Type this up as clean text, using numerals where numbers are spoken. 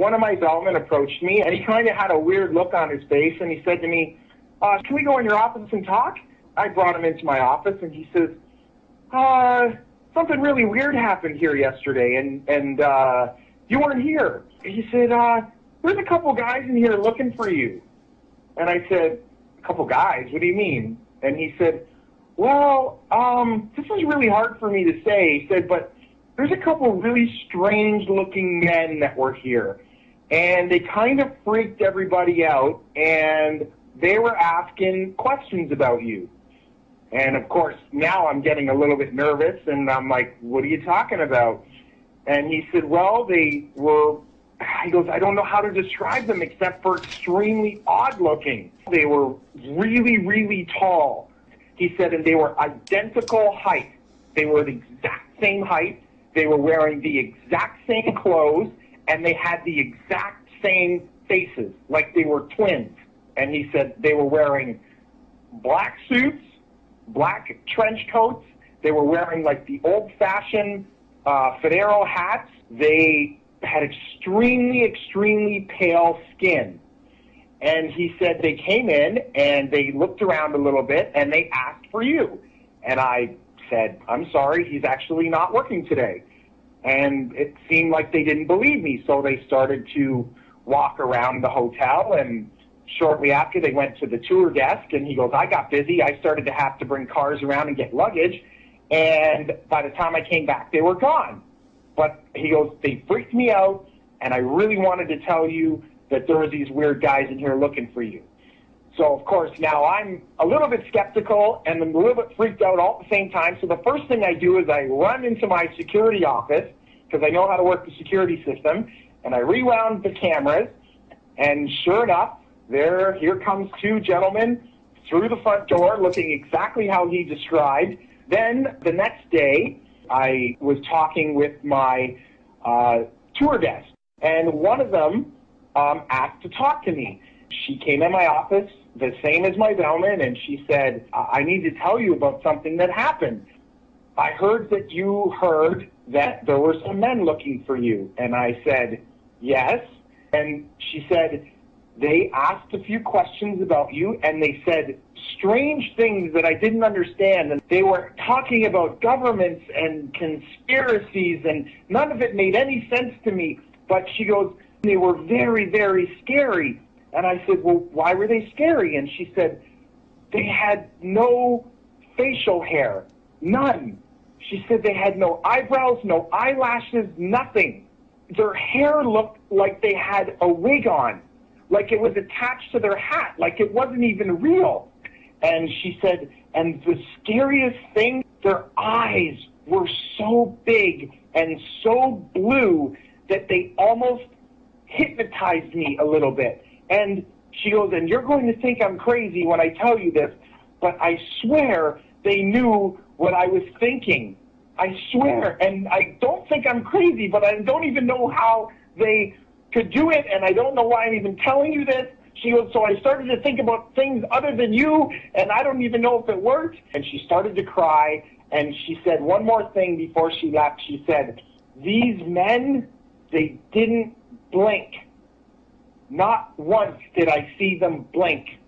one of my bellmen approached me, and he kind of had a weird look on his face, and he said to me, can we go in your office and talk? I brought him into my office, and he says, something really weird happened here yesterday, and you weren't here. He said, there's a couple guys in here looking for you. And I said, a couple guys? What do you mean? And he said, well, this is really hard for me to say. He said, but there's a couple really strange-looking men that were here, and they kind of freaked everybody out, and they were asking questions about you. And, of course, now I'm getting a little bit nervous, and I'm like, what are you talking about? And he said, well, he goes, I don't know how to describe them except for extremely odd-looking. They were really, really tall. He said, and they were identical height. They were the exact same height. They were wearing the exact same clothes, and they had the exact same faces, like they were twins. And he said they were wearing black suits, black trench coats. They were wearing like the old-fashioned Federo hats. They had extremely, extremely pale skin. And he said they came in and they looked around a little bit and they asked for you. And I said, I'm sorry, he's actually not working today. And it seemed like they didn't believe me, so they started to walk around the hotel, and shortly after they went to the tour desk, and he goes, I got busy. I started to have to bring cars around and get luggage, and by the time I came back, they were gone. But he goes, they freaked me out, and I really wanted to tell you that there were these weird guys in here looking for you. So, of course, now I'm a little bit skeptical and I'm a little bit freaked out all at the same time. So the first thing I do is I run into my security office, because I know how to work the security system, and I rewound the cameras, and sure enough, here comes two gentlemen through the front door looking exactly how he described. Then the next day, I was talking with my tour desk, and one of them asked to talk to me. She came in my office, the same as my bellman, and she said, I need to tell you about something that happened. I heard that you heard that there were some men looking for you. And I said, yes. And she said, they asked a few questions about you, and they said strange things that I didn't understand. And they were talking about governments and conspiracies, and none of it made any sense to me. But she goes, they were very, very scary. And I said, well, why were they scary? And she said, they had no facial hair, none. She said they had no eyebrows, no eyelashes, nothing. Their hair looked like they had a wig on, like it was attached to their hat, like it wasn't even real. And she said, and the scariest thing, their eyes were so big and so blue that they almost hypnotized me a little bit. And she goes, and you're going to think I'm crazy when I tell you this, but I swear they knew what I was thinking. I swear. And I don't think I'm crazy, but I don't even know how they could do it, and I don't know why I'm even telling you this. She goes, so I started to think about things other than you, and I don't even know if it worked. And she started to cry, and she said one more thing before she left. She said, these men, they didn't blink. Not once did I see them blink.